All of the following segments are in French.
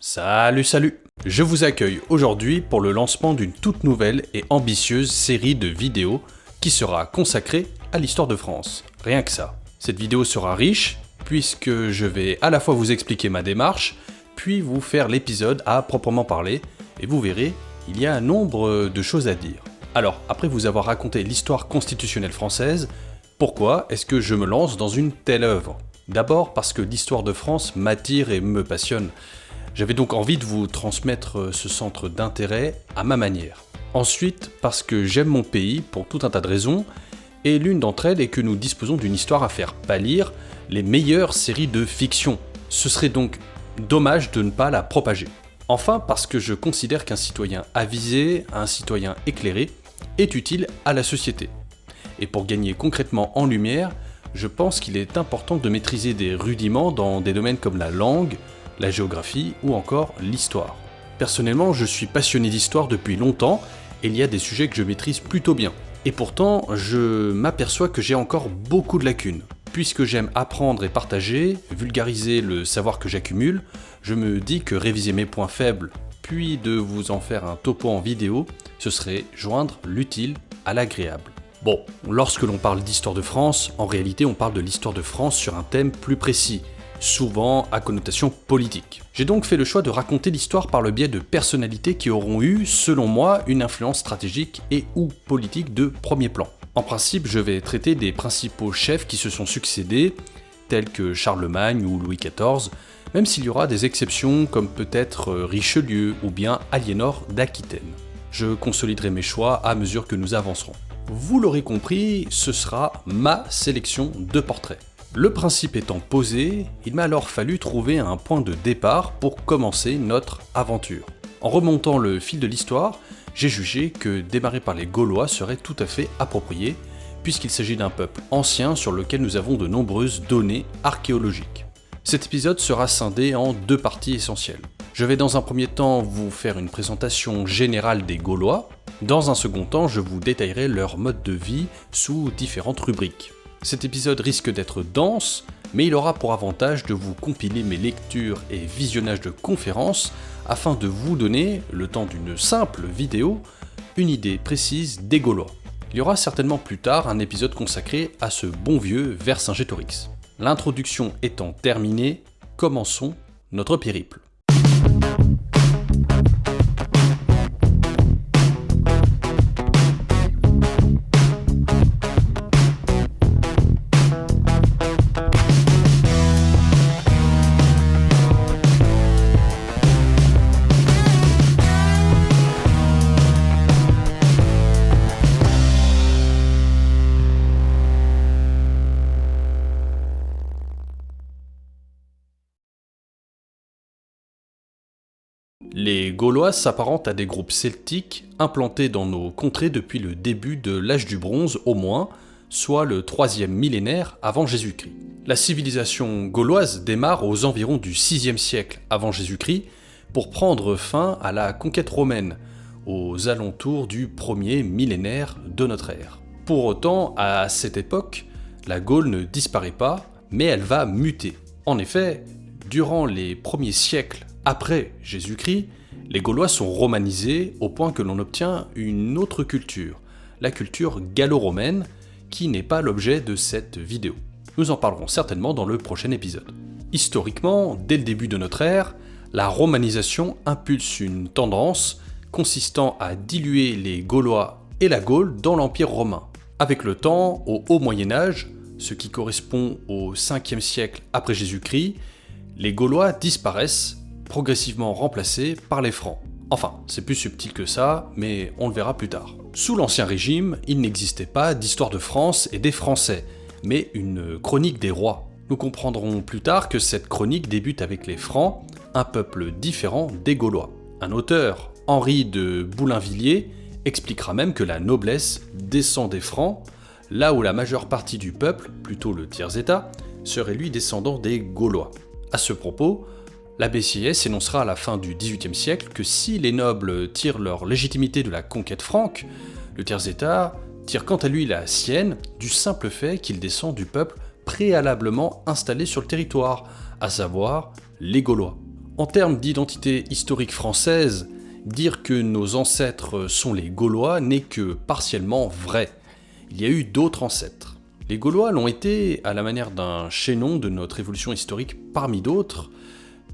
Salut! Je vous accueille aujourd'hui pour le lancement d'une toute nouvelle et ambitieuse série de vidéos qui sera consacrée à l'histoire de France. Rien que ça. Cette vidéo sera riche puisque je vais à la fois vous expliquer ma démarche, puis vous faire l'épisode à proprement parler, et vous verrez, il y a un nombre de choses à dire. Alors, après vous avoir raconté l'histoire constitutionnelle française, pourquoi est-ce que je me lance dans une telle œuvre ? D'abord parce que l'histoire de France m'attire et me passionne. J'avais donc envie de vous transmettre ce centre d'intérêt à ma manière. Ensuite, parce que j'aime mon pays pour tout un tas de raisons, et l'une d'entre elles est que nous disposons d'une histoire à faire pâlir les meilleures séries de fiction. Ce serait donc dommage de ne pas la propager. Enfin, parce que je considère qu'un citoyen avisé, un citoyen éclairé, est utile à la société. Et pour gagner concrètement en lumière, je pense qu'il est important de maîtriser des rudiments dans des domaines comme la langue, la géographie ou encore l'histoire. Personnellement, je suis passionné d'histoire depuis longtemps et il y a des sujets que je maîtrise plutôt bien. Et pourtant, je m'aperçois que j'ai encore beaucoup de lacunes. Puisque j'aime apprendre et partager, vulgariser le savoir que j'accumule, je me dis que réviser mes points faibles, puis de vous en faire un topo en vidéo, ce serait joindre l'utile à l'agréable. Bon, lorsque l'on parle d'histoire de France, en réalité on parle de l'histoire de France sur un thème plus précis, souvent à connotation politique. J'ai donc fait le choix de raconter l'histoire par le biais de personnalités qui auront eu, selon moi, une influence stratégique et ou politique de premier plan. En principe, je vais traiter des principaux chefs qui se sont succédés, tels que Charlemagne ou Louis XIV, même s'il y aura des exceptions comme peut-être Richelieu ou bien Aliénor d'Aquitaine. Je consoliderai mes choix à mesure que nous avancerons. Vous l'aurez compris, ce sera ma sélection de portraits. Le principe étant posé, il m'a alors fallu trouver un point de départ pour commencer notre aventure. En remontant le fil de l'histoire, j'ai jugé que démarrer par les Gaulois serait tout à fait approprié, puisqu'il s'agit d'un peuple ancien sur lequel nous avons de nombreuses données archéologiques. Cet épisode sera scindé en deux parties essentielles. Je vais dans un premier temps vous faire une présentation générale des Gaulois. Dans un second temps, je vous détaillerai leur mode de vie sous différentes rubriques. Cet épisode risque d'être dense, mais il aura pour avantage de vous compiler mes lectures et visionnages de conférences afin de vous donner, le temps d'une simple vidéo, une idée précise des Gaulois. Il y aura certainement plus tard un épisode consacré à ce bon vieux Vercingétorix. L'introduction étant terminée, commençons notre périple. Les Gaulois s'apparentent à des groupes celtiques implantés dans nos contrées depuis le début de l'âge du bronze au moins, soit le 3e millénaire avant Jésus-Christ. La civilisation gauloise démarre aux environs du 6e siècle avant Jésus-Christ pour prendre fin à la conquête romaine, aux alentours du 1er millénaire de notre ère. Pour autant, à cette époque, la Gaule ne disparaît pas, mais elle va muter. En effet, durant les premiers siècles après Jésus-Christ, les Gaulois sont romanisés au point que l'on obtient une autre culture, la culture gallo-romaine, qui n'est pas l'objet de cette vidéo. Nous en parlerons certainement dans le prochain épisode. Historiquement, dès le début de notre ère, la romanisation impulse une tendance consistant à diluer les Gaulois et la Gaule dans l'Empire romain. Avec le temps, au Haut Moyen-Âge, ce qui correspond au 5e siècle après Jésus-Christ, les Gaulois disparaissent, progressivement remplacés par les Francs. Enfin, c'est plus subtil que ça, mais on le verra plus tard. Sous l'Ancien Régime, il n'existait pas d'histoire de France et des Français, mais une chronique des rois. Nous comprendrons plus tard que cette chronique débute avec les Francs, un peuple différent des Gaulois. Un auteur, Henri de Boulainvilliers, expliquera même que la noblesse descend des Francs, là où la majeure partie du peuple, plutôt le tiers-état, serait lui descendant des Gaulois. À ce propos, l'abbé Sieyès énoncera à la fin du XVIIIe siècle que si les nobles tirent leur légitimité de la conquête franque, le tiers-état tire quant à lui la sienne du simple fait qu'il descend du peuple préalablement installé sur le territoire, à savoir les Gaulois. En termes d'identité historique française, dire que nos ancêtres sont les Gaulois n'est que partiellement vrai. Il y a eu d'autres ancêtres. Les Gaulois l'ont été à la manière d'un chaînon de notre évolution historique parmi d'autres,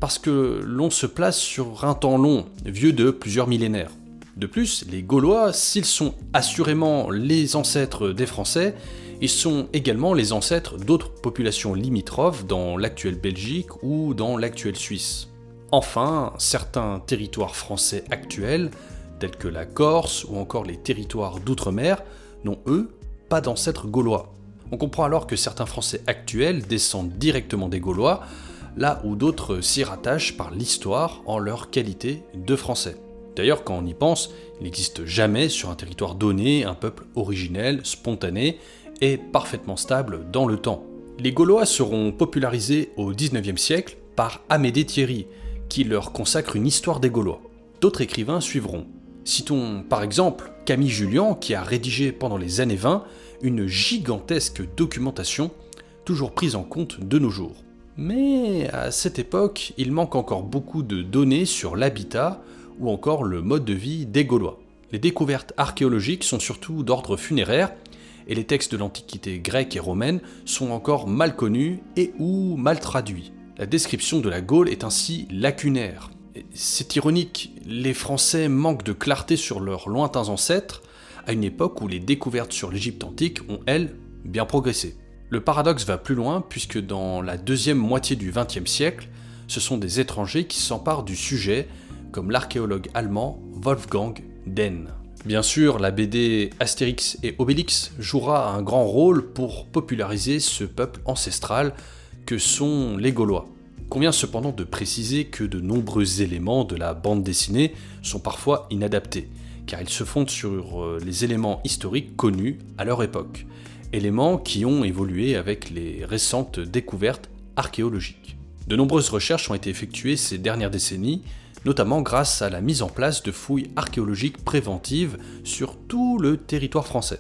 parce que l'on se place sur un temps long, vieux de plusieurs millénaires. De plus, les Gaulois, s'ils sont assurément les ancêtres des Français, ils sont également les ancêtres d'autres populations limitrophes dans l'actuelle Belgique ou dans l'actuelle Suisse. Enfin, certains territoires français actuels, tels que la Corse ou encore les territoires d'outre-mer, n'ont eux pas d'ancêtres gaulois. On comprend alors que certains Français actuels descendent directement des Gaulois, là où d'autres s'y rattachent par l'histoire en leur qualité de Français. D'ailleurs, quand on y pense, il n'existe jamais sur un territoire donné un peuple originel, spontané et parfaitement stable dans le temps. Les Gaulois seront popularisés au XIXe siècle par Amédée Thierry, qui leur consacre une histoire des Gaulois. D'autres écrivains suivront. Citons par exemple Camille Jullian, qui a rédigé pendant les années 20 une gigantesque documentation, toujours prise en compte de nos jours. Mais à cette époque, il manque encore beaucoup de données sur l'habitat ou encore le mode de vie des Gaulois. Les découvertes archéologiques sont surtout d'ordre funéraire, et les textes de l'Antiquité grecque et romaine sont encore mal connus et ou mal traduits. La description de la Gaule est ainsi lacunaire. C'est ironique, les Français manquent de clarté sur leurs lointains ancêtres, à une époque où les découvertes sur l'Égypte antique ont, elles, bien progressé. Le paradoxe va plus loin puisque dans la deuxième moitié du XXe siècle, ce sont des étrangers qui s'emparent du sujet, comme l'archéologue allemand Wolfgang Denn. Bien sûr, la BD Astérix et Obélix jouera un grand rôle pour populariser ce peuple ancestral que sont les Gaulois. Convient cependant de préciser que de nombreux éléments de la bande dessinée sont parfois inadaptés, car ils se fondent sur les éléments historiques connus à leur époque, éléments qui ont évolué avec les récentes découvertes archéologiques. De nombreuses recherches ont été effectuées ces dernières décennies, notamment grâce à la mise en place de fouilles archéologiques préventives sur tout le territoire français.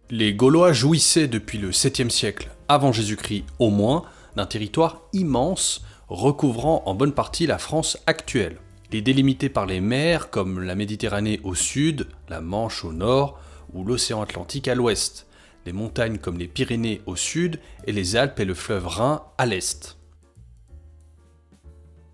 Les Gaulois jouissaient depuis le 7e siècle avant Jésus-Christ au moins d'un territoire immense recouvrant en bonne partie la France actuelle. Il est délimité par les mers comme la Méditerranée au sud, la Manche au nord ou l'océan Atlantique à l'ouest, les montagnes comme les Pyrénées au sud et les Alpes et le fleuve Rhin à l'est.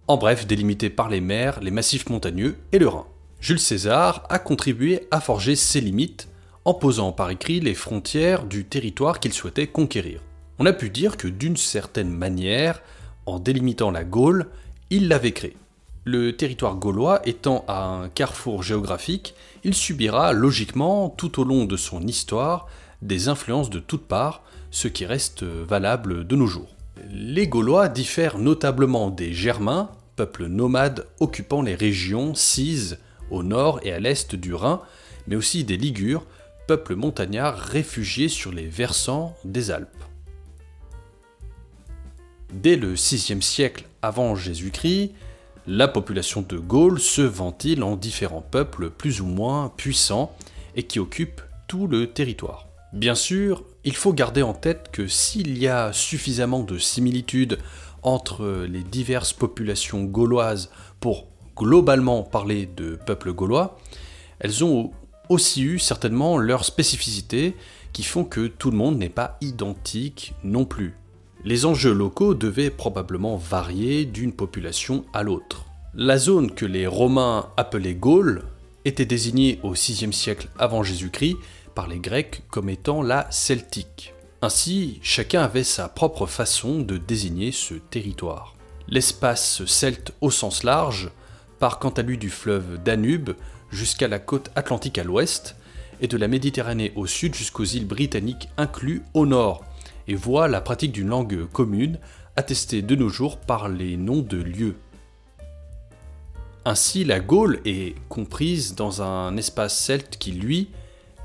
En bref, délimité par les mers, les massifs montagneux et le Rhin. Jules César a contribué à forger ses limites en posant par écrit les frontières du territoire qu'il souhaitait conquérir. On a pu dire que d'une certaine manière, en délimitant la Gaule, il l'avait créée. Le territoire gaulois étant à un carrefour géographique, il subira logiquement tout au long de son histoire des influences de toutes parts, ce qui reste valable de nos jours. Les Gaulois diffèrent notablement des Germains, peuples nomades occupant les régions cises au nord et à l'est du Rhin, mais aussi des Ligures, peuples montagnards réfugiés sur les versants des Alpes. Dès le VIe siècle avant Jésus-Christ, la population de Gaule se ventile en différents peuples plus ou moins puissants et qui occupent tout le territoire. Bien sûr, il faut garder en tête que s'il y a suffisamment de similitudes entre les diverses populations gauloises pour globalement parler de peuples gaulois, elles ont aussi eu certainement leurs spécificités qui font que tout le monde n'est pas identique non plus. Les enjeux locaux devaient probablement varier d'une population à l'autre. La zone que les Romains appelaient Gaule était désignée au VIe siècle avant Jésus-Christ par les Grecs comme étant la Celtique. Ainsi, chacun avait sa propre façon de désigner ce territoire. L'espace celte au sens large part quant à lui du fleuve Danube jusqu'à la côte atlantique à l'ouest et de la Méditerranée au sud jusqu'aux îles britanniques inclus au nord, et voit la pratique d'une langue commune attestée de nos jours par les noms de lieux. Ainsi, la Gaule est comprise dans un espace celte qui, lui,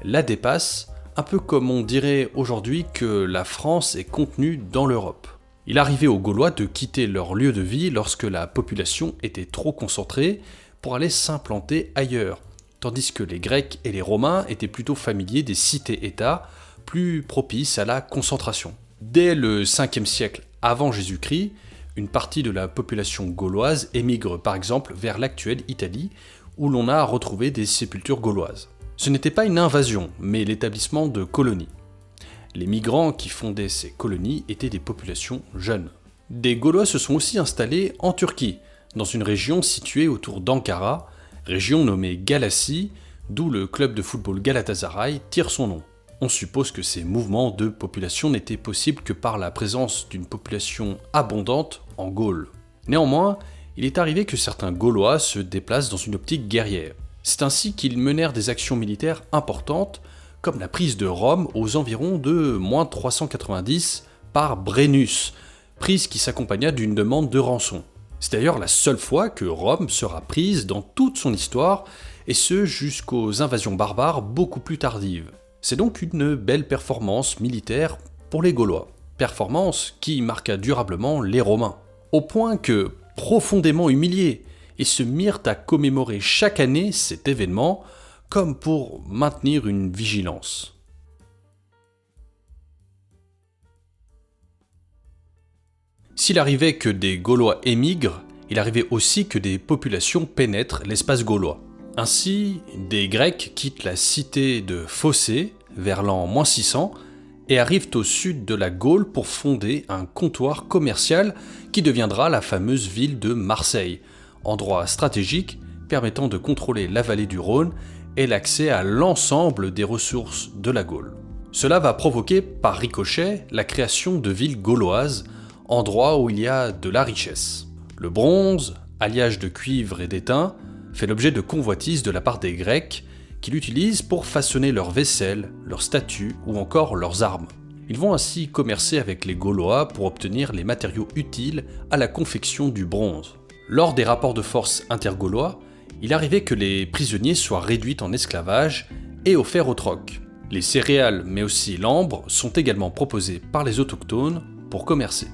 la dépasse, un peu comme on dirait aujourd'hui que la France est contenue dans l'Europe. Il arrivait aux Gaulois de quitter leur lieu de vie lorsque la population était trop concentrée pour aller s'implanter ailleurs, tandis que les Grecs et les Romains étaient plutôt familiers des cités-États, plus propices à la concentration. Dès le 5e siècle avant Jésus-Christ, une partie de la population gauloise émigre par exemple vers l'actuelle Italie, où l'on a retrouvé des sépultures gauloises. Ce n'était pas une invasion, mais l'établissement de colonies. Les migrants qui fondaient ces colonies étaient des populations jeunes. Des Gaulois se sont aussi installés en Turquie, dans une région située autour d'Ankara, région nommée Galassie, d'où le club de football Galatasaray tire son nom. On suppose que ces mouvements de population n'étaient possibles que par la présence d'une population abondante en Gaule. Néanmoins, il est arrivé que certains Gaulois se déplacent dans une optique guerrière. C'est ainsi qu'ils menèrent des actions militaires importantes, comme la prise de Rome aux environs de -390 par Brennus, prise qui s'accompagna d'une demande de rançon. C'est d'ailleurs la seule fois que Rome sera prise dans toute son histoire, et ce jusqu'aux invasions barbares beaucoup plus tardives. C'est donc une belle performance militaire pour les Gaulois, performance qui marqua durablement les Romains, au point que, profondément humiliés, ils se mirent à commémorer chaque année cet événement, comme pour maintenir une vigilance. S'il arrivait que des Gaulois émigrent, il arrivait aussi que des populations pénètrent l'espace gaulois. Ainsi, des Grecs quittent la cité de Phocée vers l'an -600 et arrivent au sud de la Gaule pour fonder un comptoir commercial qui deviendra la fameuse ville de Marseille, endroit stratégique permettant de contrôler la vallée du Rhône et l'accès à l'ensemble des ressources de la Gaule. Cela va provoquer par ricochet la création de villes gauloises, endroits où il y a de la richesse. Le bronze, alliage de cuivre et d'étain, fait l'objet de convoitises de la part des Grecs qui l'utilisent pour façonner leurs vaisselles, leurs statues ou encore leurs armes. Ils vont ainsi commercer avec les Gaulois pour obtenir les matériaux utiles à la confection du bronze. Lors des rapports de force intergaulois, il arrivait que les prisonniers soient réduits en esclavage et offerts au troc. Les céréales mais aussi l'ambre sont également proposés par les autochtones pour commercer.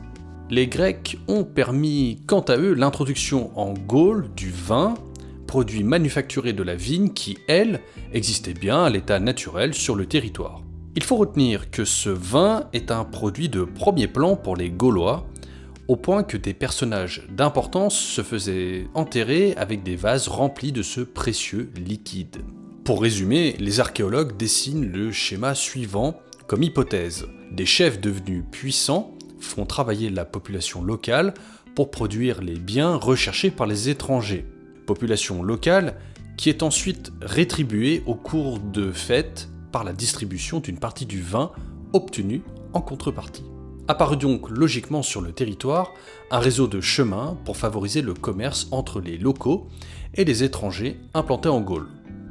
Les Grecs ont permis quant à eux l'introduction en Gaule du vin, produit manufacturé de la vigne qui, elle, existait bien à l'état naturel sur le territoire. Il faut retenir que ce vin est un produit de premier plan pour les Gaulois, au point que des personnages d'importance se faisaient enterrer avec des vases remplis de ce précieux liquide. Pour résumer, les archéologues dessinent le schéma suivant comme hypothèse. Des chefs devenus puissants font travailler la population locale pour produire les biens recherchés par les étrangers. Population locale qui est ensuite rétribuée au cours de fêtes par la distribution d'une partie du vin obtenu en contrepartie. Apparut donc logiquement sur le territoire un réseau de chemins pour favoriser le commerce entre les locaux et les étrangers implantés en Gaule.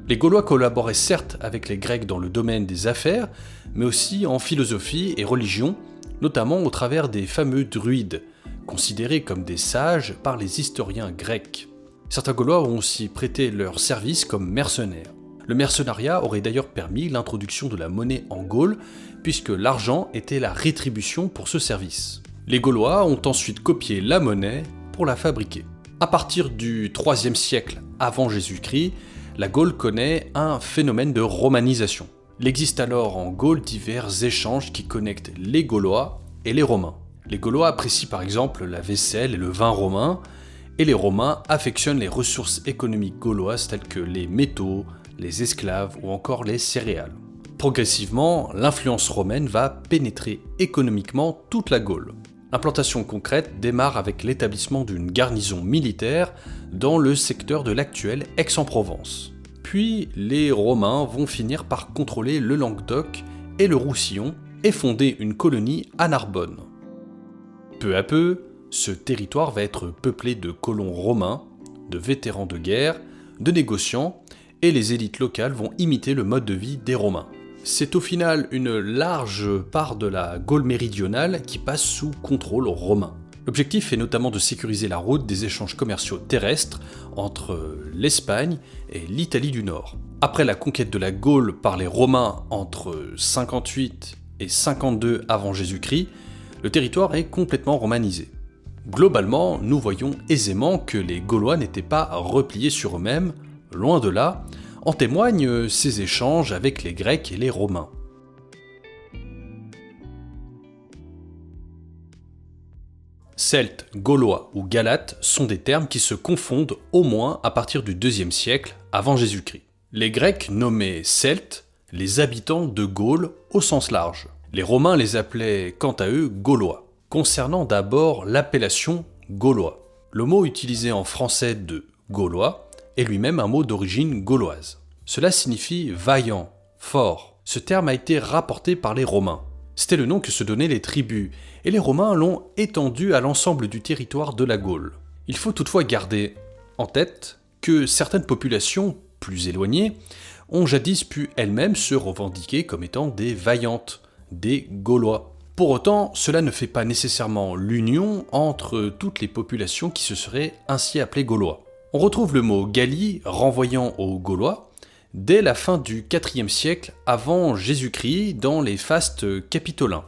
Les Gaulois collaboraient certes avec les Grecs dans le domaine des affaires, mais aussi en philosophie et religion, notamment au travers des fameux druides, considérés comme des sages par les historiens grecs. Certains Gaulois ont aussi prêté leurs services comme mercenaires. Le mercenariat aurait d'ailleurs permis l'introduction de la monnaie en Gaule, puisque l'argent était la rétribution pour ce service. Les Gaulois ont ensuite copié la monnaie pour la fabriquer. À partir du IIIe siècle avant Jésus-Christ, la Gaule connaît un phénomène de romanisation. Il existe alors en Gaule divers échanges qui connectent les Gaulois et les Romains. Les Gaulois apprécient par exemple la vaisselle et le vin romain, et les Romains affectionnent les ressources économiques gauloises telles que les métaux, les esclaves ou encore les céréales. Progressivement, l'influence romaine va pénétrer économiquement toute la Gaule. L'implantation concrète démarre avec l'établissement d'une garnison militaire dans le secteur de l'actuelle Aix-en-Provence. Puis les Romains vont finir par contrôler le Languedoc et le Roussillon et fonder une colonie à Narbonne. Peu à peu, ce territoire va être peuplé de colons romains, de vétérans de guerre, de négociants, et les élites locales vont imiter le mode de vie des Romains. C'est au final une large part de la Gaule méridionale qui passe sous contrôle romain. L'objectif est notamment de sécuriser la route des échanges commerciaux terrestres entre l'Espagne et l'Italie du Nord. Après la conquête de la Gaule par les Romains entre 58 et 52 avant Jésus-Christ, le territoire est complètement romanisé. Globalement, nous voyons aisément que les Gaulois n'étaient pas repliés sur eux-mêmes, loin de là, en témoignent ces échanges avec les Grecs et les Romains. Celtes, Gaulois ou Galates sont des termes qui se confondent au moins à partir du IIe siècle avant Jésus-Christ. Les Grecs nommaient Celtes les habitants de Gaule au sens large. Les Romains les appelaient quant à eux Gaulois. Concernant d'abord l'appellation Gaulois, le mot utilisé en français de Gaulois est lui-même un mot d'origine gauloise. Cela signifie vaillant, fort. Ce terme a été rapporté par les Romains. C'était le nom que se donnaient les tribus, et les Romains l'ont étendu à l'ensemble du territoire de la Gaule. Il faut toutefois garder en tête que certaines populations plus éloignées ont jadis pu elles-mêmes se revendiquer comme étant des vaillantes, des Gaulois. Pour autant, cela ne fait pas nécessairement l'union entre toutes les populations qui se seraient ainsi appelées Gaulois. On retrouve le mot Gallie renvoyant aux Gaulois dès la fin du IVe siècle avant Jésus-Christ dans les fastes capitolins,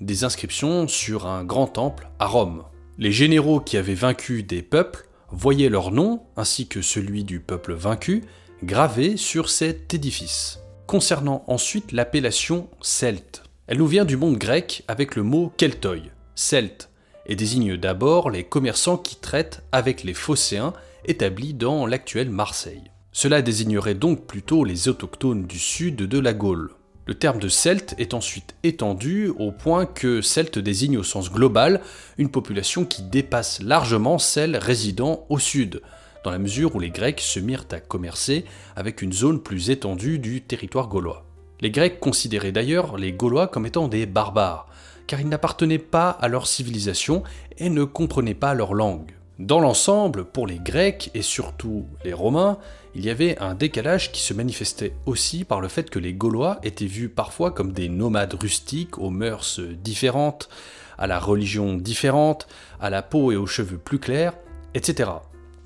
des inscriptions sur un grand temple à Rome. Les généraux qui avaient vaincu des peuples voyaient leur nom, ainsi que celui du peuple vaincu, gravés sur cet édifice. Concernant ensuite l'appellation celte, elle nous vient du monde grec avec le mot keltoi, celte, et désigne d'abord les commerçants qui traitent avec les Phocéens établis dans l'actuelle Marseille. Cela désignerait donc plutôt les autochtones du sud de la Gaule. Le terme de celte est ensuite étendu au point que celte désigne au sens global une population qui dépasse largement celle résidant au sud, dans la mesure où les Grecs se mirent à commercer avec une zone plus étendue du territoire gaulois. Les Grecs considéraient d'ailleurs les Gaulois comme étant des barbares, car ils n'appartenaient pas à leur civilisation et ne comprenaient pas leur langue. Dans l'ensemble, pour les Grecs et surtout les Romains, il y avait un décalage qui se manifestait aussi par le fait que les Gaulois étaient vus parfois comme des nomades rustiques aux mœurs différentes, à la religion différente, à la peau et aux cheveux plus clairs, etc.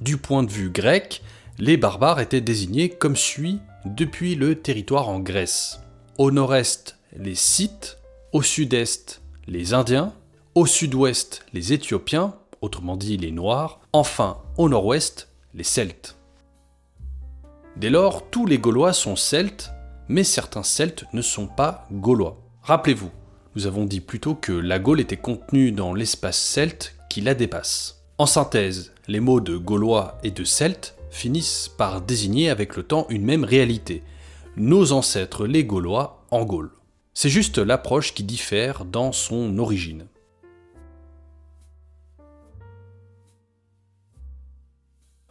Du point de vue grec, les barbares étaient désignés comme suit depuis le territoire en Grèce. Au nord-est, les Scythes, au sud-est, les Indiens, au sud-ouest, les Éthiopiens, autrement dit les Noirs, enfin au nord-ouest, les Celtes. Dès lors, tous les Gaulois sont Celtes, mais certains Celtes ne sont pas Gaulois. Rappelez-vous, nous avons dit plutôt que la Gaule était contenue dans l'espace celte qui la dépasse. En synthèse, les mots de Gaulois et de Celtes finissent par désigner avec le temps une même réalité, nos ancêtres les Gaulois en Gaule. C'est juste l'approche qui diffère dans son origine.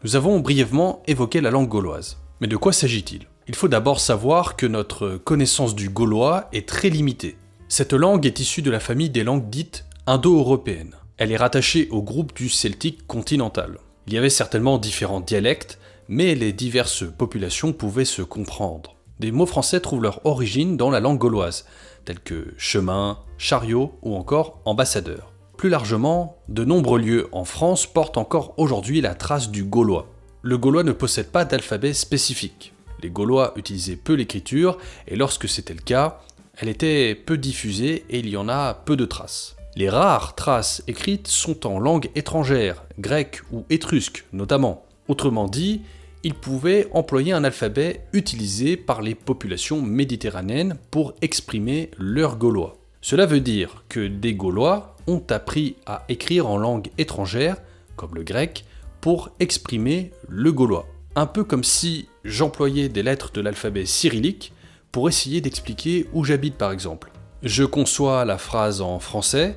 Nous avons brièvement évoqué la langue gauloise. Mais de quoi s'agit-il ? Il faut d'abord savoir que notre connaissance du gaulois est très limitée. Cette langue est issue de la famille des langues dites indo-européennes. Elle est rattachée au groupe du celtique continental. Il y avait certainement différents dialectes, mais les diverses populations pouvaient se comprendre. Des mots français trouvent leur origine dans la langue gauloise, tels que chemin, chariot ou encore ambassadeur. Plus largement, de nombreux lieux en France portent encore aujourd'hui la trace du gaulois. Le gaulois ne possède pas d'alphabet spécifique. Les Gaulois utilisaient peu l'écriture, et lorsque c'était le cas, elle était peu diffusée et il y en a peu de traces. Les rares traces écrites sont en langue étrangère, grecque ou étrusque notamment. Autrement dit, ils pouvaient employer un alphabet utilisé par les populations méditerranéennes pour exprimer leur gaulois. Cela veut dire que des Gaulois ont appris à écrire en langue étrangère, comme le grec, pour exprimer le gaulois. Un peu comme si j'employais des lettres de l'alphabet cyrillique pour essayer d'expliquer où j'habite par exemple. Je conçois la phrase en français,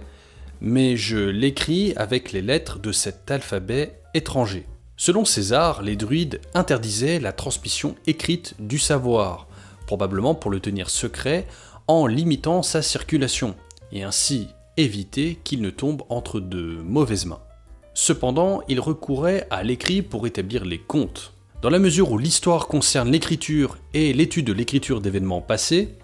mais je l'écris avec les lettres de cet alphabet étranger. Selon César, les druides interdisaient la transmission écrite du savoir, probablement pour le tenir secret en limitant sa circulation, et ainsi éviter qu'il ne tombe entre de mauvaises mains. Cependant, il recourait à l'écrit pour établir les comptes. Dans la mesure où l'histoire concerne l'écriture et l'étude de l'écriture d'événements passés,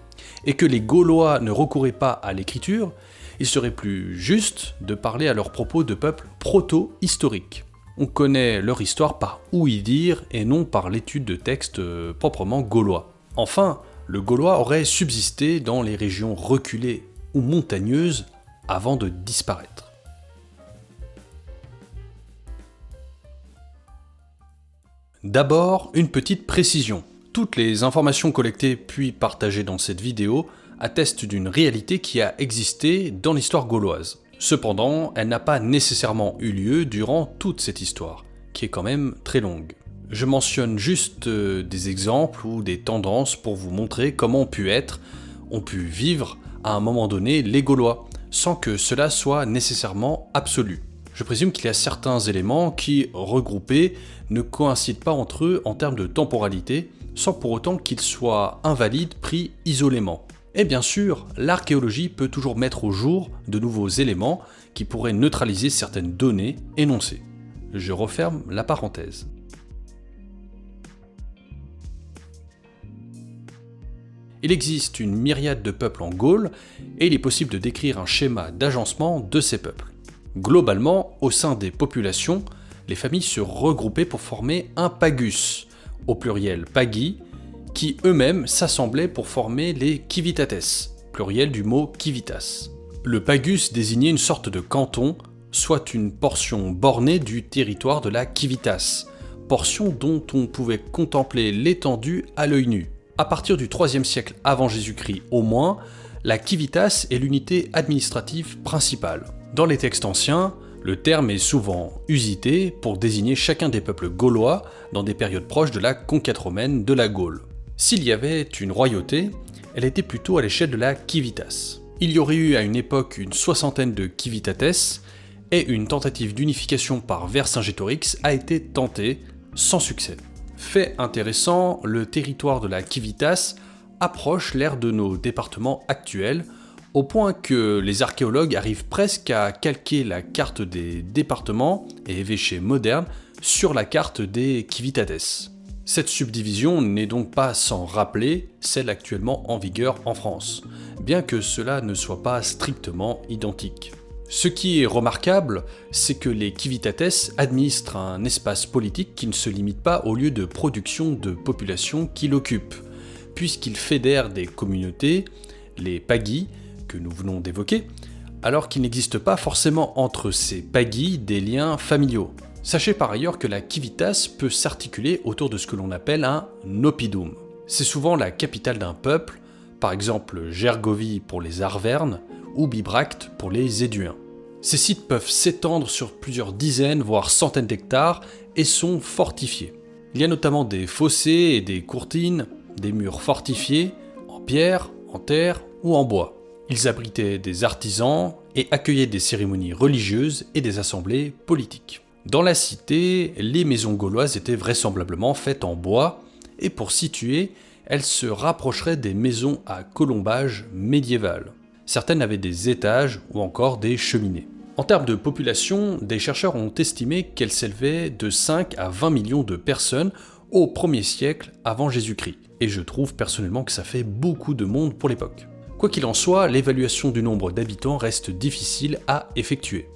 et que les Gaulois ne recouraient pas à l'écriture, il serait plus juste de parler à leur propos de peuples proto-historiques. On connaît leur histoire par ouï-dire et non par l'étude de textes proprement gaulois. Enfin, le gaulois aurait subsisté dans les régions reculées ou montagneuses avant de disparaître. D'abord, une petite précision. Toutes les informations collectées puis partagées dans cette vidéo attestent d'une réalité qui a existé dans l'histoire gauloise. Cependant, elle n'a pas nécessairement eu lieu durant toute cette histoire, qui est quand même très longue. Je mentionne juste des exemples ou des tendances pour vous montrer comment ont pu vivre à un moment donné les Gaulois, sans que cela soit nécessairement absolu. Je présume qu'il y a certains éléments qui, regroupés, ne coïncident pas entre eux en termes de temporalité, sans pour autant qu'ils soient invalides pris isolément. Et bien sûr, l'archéologie peut toujours mettre au jour de nouveaux éléments qui pourraient neutraliser certaines données énoncées. Je referme la parenthèse. Il existe une myriade de peuples en Gaule et il est possible de décrire un schéma d'agencement de ces peuples. Globalement, au sein des populations, les familles se regroupaient pour former un pagus, au pluriel pagi, qui eux-mêmes s'assemblaient pour former les civitates, pluriel du mot civitas. Le pagus désignait une sorte de canton, soit une portion bornée du territoire de la civitas, portion dont on pouvait contempler l'étendue à l'œil nu. À partir du IIIe siècle avant Jésus-Christ au moins, la civitas est l'unité administrative principale. Dans les textes anciens, le terme est souvent usité pour désigner chacun des peuples gaulois dans des périodes proches de la conquête romaine de la Gaule. S'il y avait une royauté, elle était plutôt à l'échelle de la civitas. Il y aurait eu à une époque une soixantaine de civitates et une tentative d'unification par Vercingétorix a été tentée sans succès. Fait intéressant, le territoire de la civitas approche l'ère de nos départements actuels, au point que les archéologues arrivent presque à calquer la carte des départements et évêchés modernes sur la carte des civitates. Cette subdivision n'est donc pas sans rappeler celle actuellement en vigueur en France, bien que cela ne soit pas strictement identique. Ce qui est remarquable, c'est que les civitates administrent un espace politique qui ne se limite pas au lieu de production de population qu'il occupe, puisqu'ils fédèrent des communautés, les pagis, que nous venons d'évoquer, alors qu'il n'existe pas forcément entre ces pagis des liens familiaux. Sachez par ailleurs que la civitas peut s'articuler autour de ce que l'on appelle un oppidum. C'est souvent la capitale d'un peuple, par exemple Gergovie pour les Arvernes ou Bibracte pour les Éduins. Ces sites peuvent s'étendre sur plusieurs dizaines voire centaines d'hectares et sont fortifiés. Il y a notamment des fossés et des courtines, des murs fortifiés en pierre, en terre ou en bois. Ils abritaient des artisans et accueillaient des cérémonies religieuses et des assemblées politiques. Dans la cité, les maisons gauloises étaient vraisemblablement faites en bois, et pour situer, elles se rapprocheraient des maisons à colombage médiéval. Certaines avaient des étages ou encore des cheminées. En termes de population, des chercheurs ont estimé qu'elle s'élevait de 5 à 20 millions de personnes au 1er siècle avant Jésus-Christ. Et je trouve personnellement que ça fait beaucoup de monde pour l'époque. Quoi qu'il en soit, l'évaluation du nombre d'habitants reste difficile à effectuer.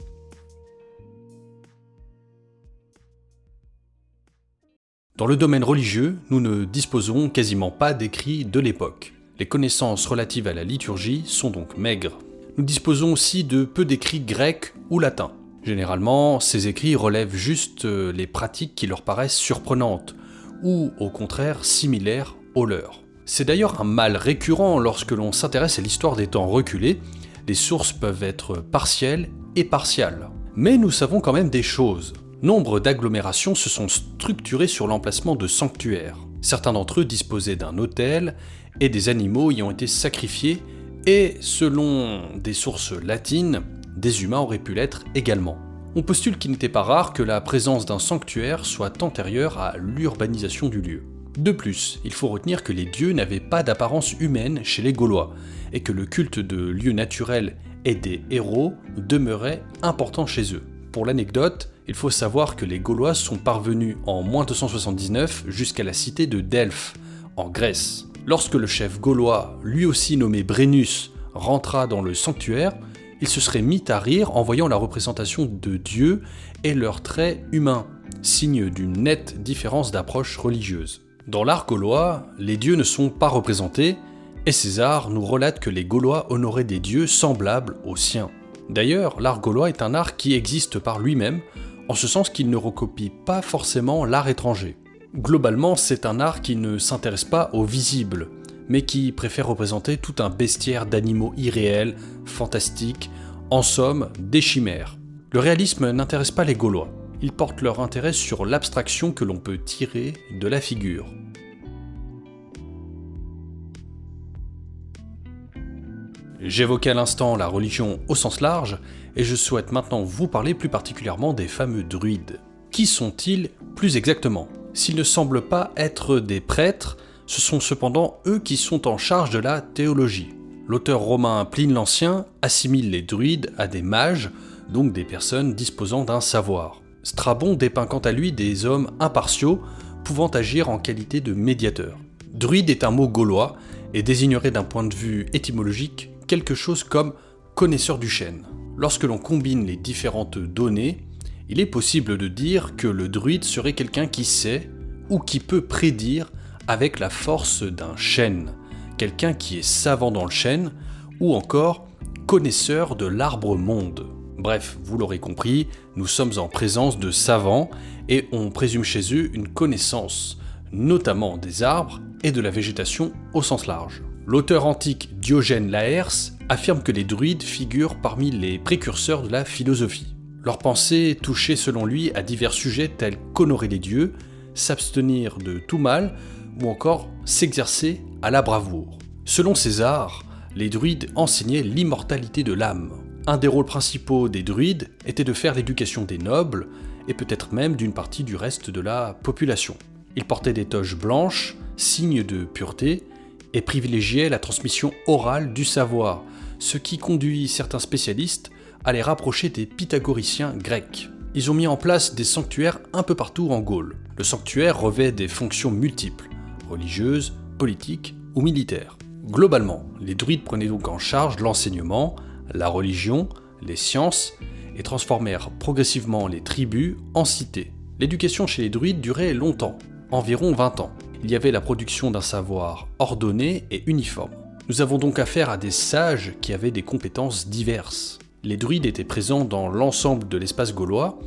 Dans le domaine religieux, nous ne disposons quasiment pas d'écrits de l'époque. Les connaissances relatives à la liturgie sont donc maigres. Nous disposons aussi de peu d'écrits grecs ou latins. Généralement, ces écrits relèvent juste les pratiques qui leur paraissent surprenantes, ou au contraire similaires aux leurs. C'est d'ailleurs un mal récurrent lorsque l'on s'intéresse à l'histoire des temps reculés, les sources peuvent être partielles et partiales. Mais nous savons quand même des choses. Nombre d'agglomérations se sont structurées sur l'emplacement de sanctuaires. Certains d'entre eux disposaient d'un autel et des animaux y ont été sacrifiés et, selon des sources latines, des humains auraient pu l'être également. On postule qu'il n'était pas rare que la présence d'un sanctuaire soit antérieure à l'urbanisation du lieu. De plus, il faut retenir que les dieux n'avaient pas d'apparence humaine chez les Gaulois et que le culte de lieux naturels et des héros demeurait important chez eux. Pour l'anecdote, il faut savoir que les Gaulois sont parvenus en -279 jusqu'à la cité de Delphes, en Grèce. Lorsque le chef gaulois, lui aussi nommé Brennus, rentra dans le sanctuaire, il se serait mis à rire en voyant la représentation de dieux et leurs traits humains, signe d'une nette différence d'approche religieuse. Dans l'art gaulois, les dieux ne sont pas représentés, et César nous relate que les Gaulois honoraient des dieux semblables aux siens. D'ailleurs, l'art gaulois est un art qui existe par lui-même, en ce sens qu'il ne recopie pas forcément l'art étranger. Globalement, c'est un art qui ne s'intéresse pas au visible, mais qui préfère représenter tout un bestiaire d'animaux irréels, fantastiques, En somme, des chimères. Le réalisme n'intéresse pas les Gaulois. Ils portent leur intérêt sur l'abstraction que l'on peut tirer de la figure. J'évoquais à l'instant la religion au sens large, et je souhaite maintenant vous parler plus particulièrement des fameux druides. Qui sont-ils plus exactement? S'ils ne semblent pas être des prêtres, ce sont cependant eux qui sont en charge de la théologie. L'auteur romain Pline l'Ancien assimile les druides à des mages, donc des personnes disposant d'un savoir. Strabon dépeint quant à lui des hommes impartiaux, pouvant agir en qualité de médiateurs. Druide est un mot gaulois, et désignerait d'un point de vue étymologique quelque chose comme connaisseur du chêne. Lorsque l'on combine les différentes données, il est possible de dire que le druide serait quelqu'un qui sait ou qui peut prédire avec la force d'un chêne, quelqu'un qui est savant dans le chêne ou encore connaisseur de l'arbre-monde. Bref, vous l'aurez compris, nous sommes en présence de savants et on présume chez eux une connaissance, notamment des arbres et de la végétation au sens large. L'auteur antique Diogène Laërce affirme que les druides figurent parmi les précurseurs de la philosophie. Leur pensée touchait selon lui à divers sujets tels qu'honorer les dieux, s'abstenir de tout mal ou encore s'exercer à la bravoure. Selon César, les druides enseignaient l'immortalité de l'âme. Un des rôles principaux des druides était de faire l'éducation des nobles et peut-être même d'une partie du reste de la population. Ils portaient des toges blanches, signe de pureté, et privilégiaient la transmission orale du savoir, ce qui conduit certains spécialistes à les rapprocher des pythagoriciens grecs. Ils ont mis en place des sanctuaires un peu partout en Gaule. Le sanctuaire revêt des fonctions multiples, religieuses, politiques ou militaires. Globalement, les druides prenaient donc en charge l'enseignement, la religion, les sciences, et transformèrent progressivement les tribus en cités. L'éducation chez les druides durait longtemps, environ 20 ans. Il y avait la production d'un savoir ordonné et uniforme. Nous avons donc affaire à des sages qui avaient des compétences diverses. Les druides étaient présents dans l'ensemble de l'espace gaulois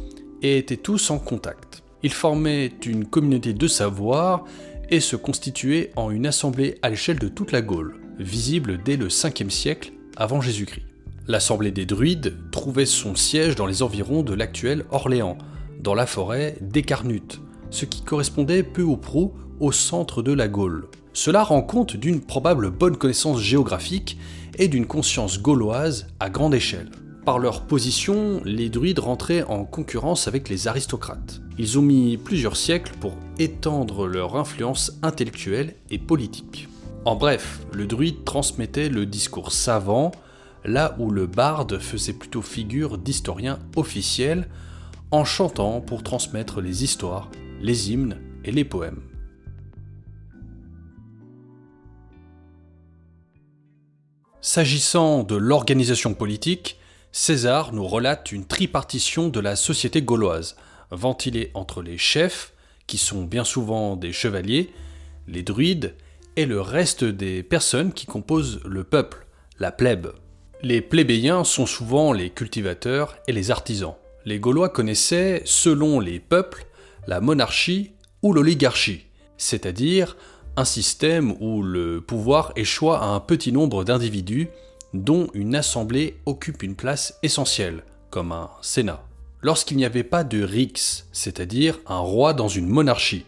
et étaient tous en contact. Ils formaient une communauté de savoir et se constituaient en une assemblée à l'échelle de toute la Gaule, visible dès le 5e siècle avant Jésus-Christ. L'assemblée des druides trouvait son siège dans les environs de l'actuel Orléans, dans la forêt d'Écarnute, ce qui correspondait peu ou prou au centre de la Gaule. Cela rend compte d'une probable bonne connaissance géographique et d'une conscience gauloise à grande échelle. Par leur position, les druides rentraient en concurrence avec les aristocrates. Ils ont mis plusieurs siècles pour étendre leur influence intellectuelle et politique. En bref, le druide transmettait le discours savant, là où le barde faisait plutôt figure d'historien officiel, en chantant pour transmettre les histoires, les hymnes et les poèmes. S'agissant de l'organisation politique, César nous relate une tripartition de la société gauloise, ventilée entre les chefs, qui sont bien souvent des chevaliers, les druides, et le reste des personnes qui composent le peuple, la plèbe. Les plébéiens sont souvent les cultivateurs et les artisans. Les Gaulois connaissaient, selon les peuples, la monarchie ou l'oligarchie, c'est-à-dire un système où le pouvoir échoit à un petit nombre d'individus dont une assemblée occupe une place essentielle, comme un sénat. Lorsqu'il n'y avait pas de rix, c'est-à-dire un roi dans une monarchie,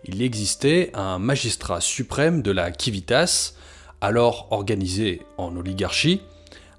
il existait un magistrat suprême de la civitas, alors organisé en oligarchie,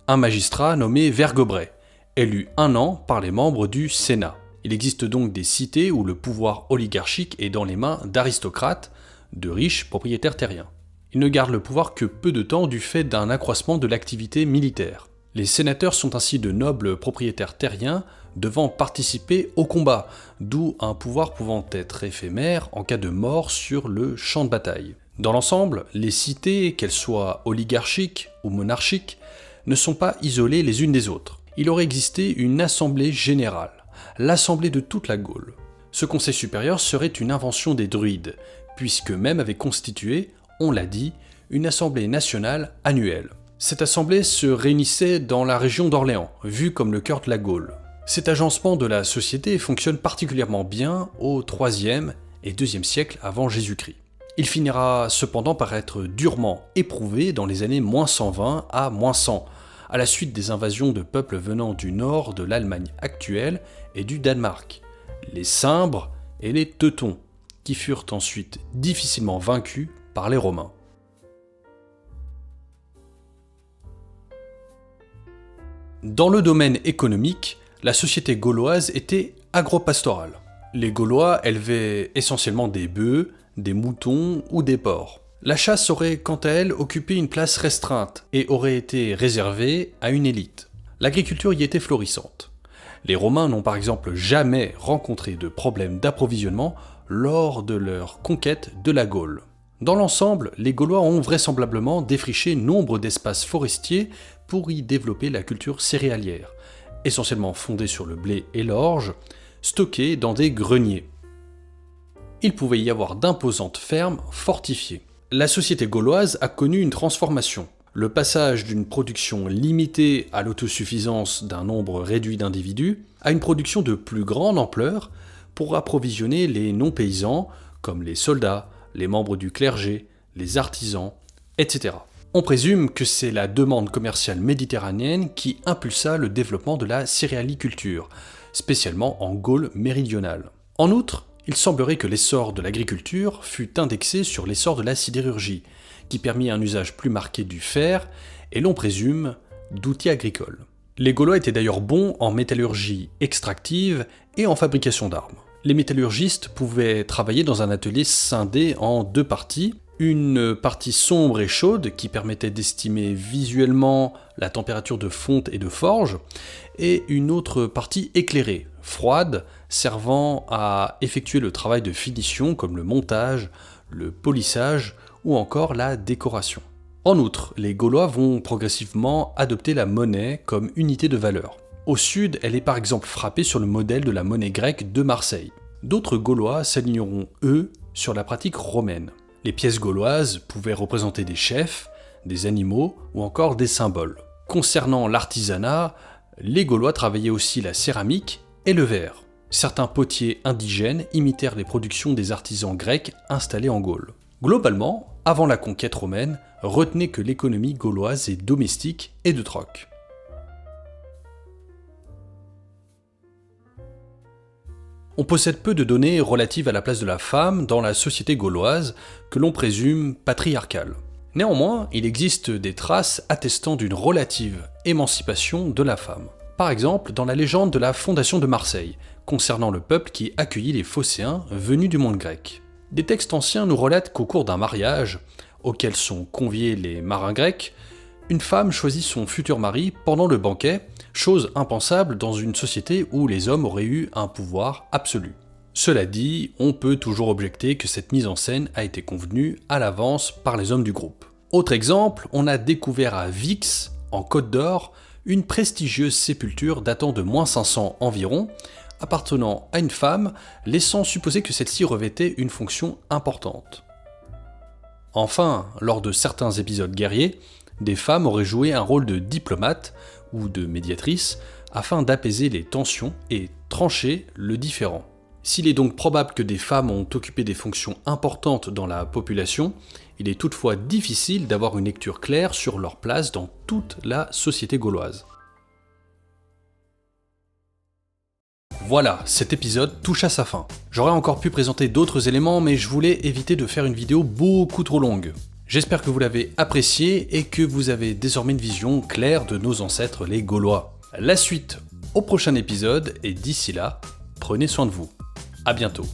un magistrat nommé vergobret, élu 1 an par les membres du Sénat. Il existe donc des cités où le pouvoir oligarchique est dans les mains d'aristocrates, de riches propriétaires terriens. Ils ne gardent le pouvoir que peu de temps du fait d'un accroissement de l'activité militaire. Les sénateurs sont ainsi de nobles propriétaires terriens devant participer au combat, d'où un pouvoir pouvant être éphémère en cas de mort sur le champ de bataille. Dans l'ensemble, les cités, qu'elles soient oligarchiques ou monarchiques, ne sont pas isolées les unes des autres. Il aurait existé une assemblée générale, l'assemblée de toute la Gaule. Ce conseil supérieur serait une invention des druides, puisqu'eux-mêmes avaient constitué, on l'a dit, une assemblée nationale annuelle. Cette assemblée se réunissait dans la région d'Orléans, vue comme le cœur de la Gaule. Cet agencement de la société fonctionne particulièrement bien au IIIe et IIe siècle avant Jésus-Christ. Il finira cependant par être durement éprouvé dans les années -120 à -100, à la suite des invasions de peuples venant du nord de l'Allemagne actuelle et du Danemark, les Cimbres et les Teutons, qui furent ensuite difficilement vaincus par les Romains. Dans le domaine économique, la société gauloise était agro-pastorale. Les Gaulois élevaient essentiellement des bœufs, des moutons ou des porcs. La chasse aurait quant à elle occupé une place restreinte et aurait été réservée à une élite. L'agriculture y était florissante. Les Romains n'ont par exemple jamais rencontré de problème d'approvisionnement lors de leur conquête de la Gaule. Dans l'ensemble, les Gaulois ont vraisemblablement défriché nombre d'espaces forestiers pour y développer la culture céréalière, essentiellement fondée sur le blé et l'orge, stockés dans des greniers. Il pouvait y avoir d'imposantes fermes fortifiées. La société gauloise a connu une transformation. Le passage d'une production limitée à l'autosuffisance d'un nombre réduit d'individus à une production de plus grande ampleur pour approvisionner les non-paysans comme les soldats, les membres du clergé, les artisans, etc. On présume que c'est la demande commerciale méditerranéenne qui impulsa le développement de la céréaliculture, spécialement en Gaule méridionale. En outre, il semblerait que l'essor de l'agriculture fût indexé sur l'essor de la sidérurgie, qui permit un usage plus marqué du fer, et l'on présume d'outils agricoles. Les Gaulois étaient d'ailleurs bons en métallurgie extractive et en fabrication d'armes. Les métallurgistes pouvaient travailler dans un atelier scindé en deux parties, une partie sombre et chaude qui permettait d'estimer visuellement la température de fonte et de forge, et une autre partie éclairée, froide, servant à effectuer le travail de finition comme le montage, le polissage ou encore la décoration. En outre, les Gaulois vont progressivement adopter la monnaie comme unité de valeur. Au sud, elle est par exemple frappée sur le modèle de la monnaie grecque de Marseille. D'autres Gaulois s'aligneront, eux, sur la pratique romaine. Les pièces gauloises pouvaient représenter des chefs, des animaux ou encore des symboles. Concernant l'artisanat, les Gaulois travaillaient aussi la céramique et le verre. Certains potiers indigènes imitèrent les productions des artisans grecs installés en Gaule. Globalement, avant la conquête romaine, retenez que l'économie gauloise est domestique et de troc. On possède peu de données relatives à la place de la femme dans la société gauloise, que l'on présume patriarcale. Néanmoins, il existe des traces attestant d'une relative émancipation de la femme. Par exemple, dans la légende de la fondation de Marseille, concernant le peuple qui accueillit les Phocéens venus du monde grec. Des textes anciens nous relatent qu'au cours d'un mariage, auquel sont conviés les marins grecs, une femme choisit son futur mari pendant le banquet, chose impensable dans une société où les hommes auraient eu un pouvoir absolu. Cela dit, on peut toujours objecter que cette mise en scène a été convenue à l'avance par les hommes du groupe. Autre exemple, on a découvert à Vix, en Côte d'Or, une prestigieuse sépulture datant de -500 environ, appartenant à une femme, laissant supposer que celle-ci revêtait une fonction importante. Enfin, lors de certains épisodes guerriers, des femmes auraient joué un rôle de diplomate ou de médiatrice afin d'apaiser les tensions et trancher le différend. S'il est donc probable que des femmes ont occupé des fonctions importantes dans la population, il est toutefois difficile d'avoir une lecture claire sur leur place dans toute la société gauloise. Voilà, cet épisode touche à sa fin. J'aurais encore pu présenter d'autres éléments, mais je voulais éviter de faire une vidéo beaucoup trop longue. J'espère que vous l'avez apprécié et que vous avez désormais une vision claire de nos ancêtres les Gaulois. La suite au prochain épisode, et d'ici là, prenez soin de vous. À bientôt.